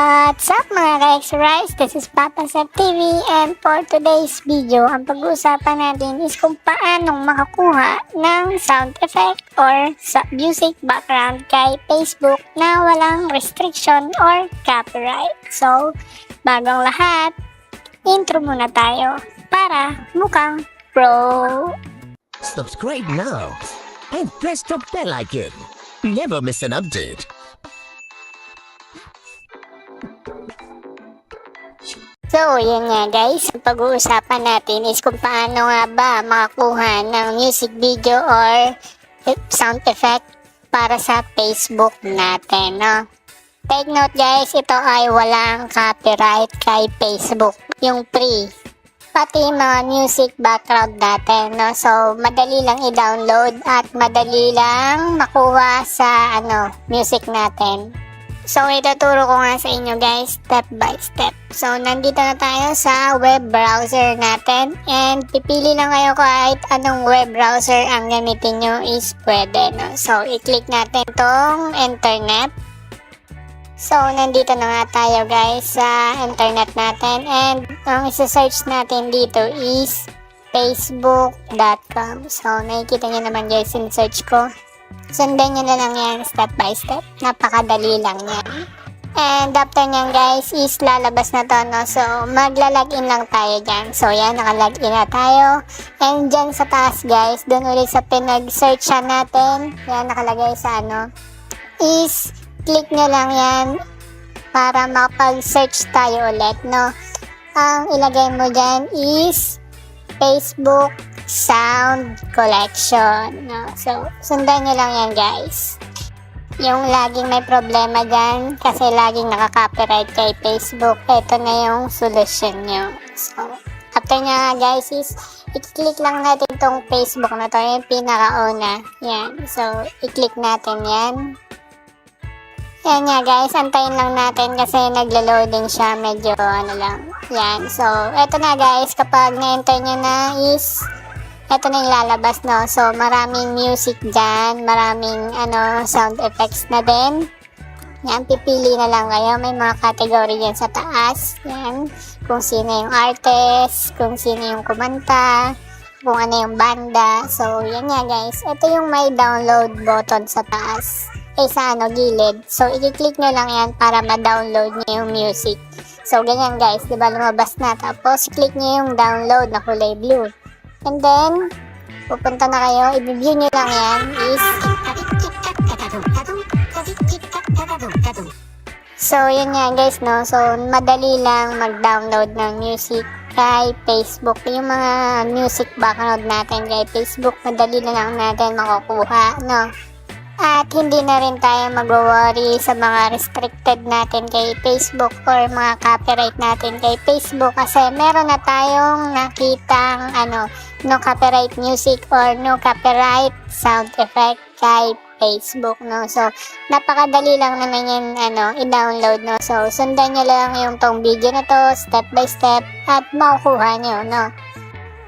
What's up mga ka-X-Rice? This is Papa Sep TV, and for today's video, ang pag-uusapan natin is kung paanong makakuha ng sound effect or sa music background kay Facebook na walang restriction or copyright. So, bagong lahat, intro muna tayo para mukhang pro. Subscribe now and press the bell icon. Never miss an update. So, yun nga guys, ang pag-uusapan natin is kung paano nga ba makakuha ng music video or sound effect para sa Facebook natin, no? Take note guys, ito ay walang copyright kay Facebook, yung free. Pati mga music background natin, no? So, madali lang i-download at madali lang makuha sa music natin. So, ituturo ko nga sa inyo guys, step by step. So, nandito na tayo sa web browser natin. And, pipili lang kayo kahit anong web browser ang gamitin nyo is pwede, no? So, i-click natin tong internet. So, nandito na nga tayo guys sa internet natin. And, ang isa-search natin dito is facebook.com. So, nakikita nyo naman guys yung search ko. Sundan nyo na lang yan step by step. Napakadali lang yan. And after nyan guys is lalabas na to, no? So magla-login lang tayo dyan. So yan, naka-login na tayo. And dyan sa taas guys, dun ulit sa pinag-searchan natin, yan nakalagay sa is click nyo lang yan para makapag-search tayo ulit, no? Ang ilagay mo dyan is Facebook sound collection, no? So, sundan nyo lang yan guys. Yung laging may problema dyan kasi laging nakaka-copyright kay Facebook, ito na yung solution nyo. So, after nya guys is i-click lang natin tong Facebook na to, yung pinakauna. Yan. So, i-click natin yan. Yan nga guys, antayin lang natin kasi naglo-loading siya, medyo lang. Yan. So, eto na guys, kapag na-enter nyo na is ito na yung lalabas, no? So, maraming music dyan, maraming sound effects na din. Yan, pipili na lang kayo. May mga category yan sa taas. Yan, kung sino yung artist, kung sino yung kumanta, kung ano yung banda. So, yan nga guys. Ito yung may download button sa taas. Sa gilid. So, i-click nyo lang yan para ma-download nyo yung music. So, ganyan guys. Diba lumabas na? Tapos, click nyo yung download na kulay blue. And then, pupunta na kayo, i-view nyo lang yan is so, yun nga guys, no? So, madali lang mag-download ng music kay Facebook. Yung mga music background natin kay Facebook, madali na lang natin makukuha, no? At hindi na rin tayo mag-worry sa mga restricted natin kay Facebook or mga copyright natin kay Facebook kasi meron na tayong nakitang no copyright music or no copyright sound effect kay Facebook, no? So, napakadali lang naman yan, i-download, no? So, sundan nyo lang yung tong video na to, step by step, at makukuha nyo, no?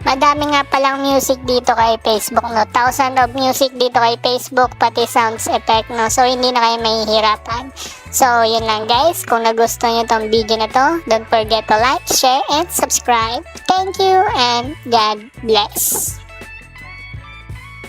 Madami nga palang music dito kay Facebook, no? 1,000 of music dito kay Facebook, pati sounds effect, no? So, hindi na kayo mahihirapan. So, yun lang guys. Kung nagustuhan nyo tong video na to, don't forget to like, share, and subscribe. Thank you, and God bless.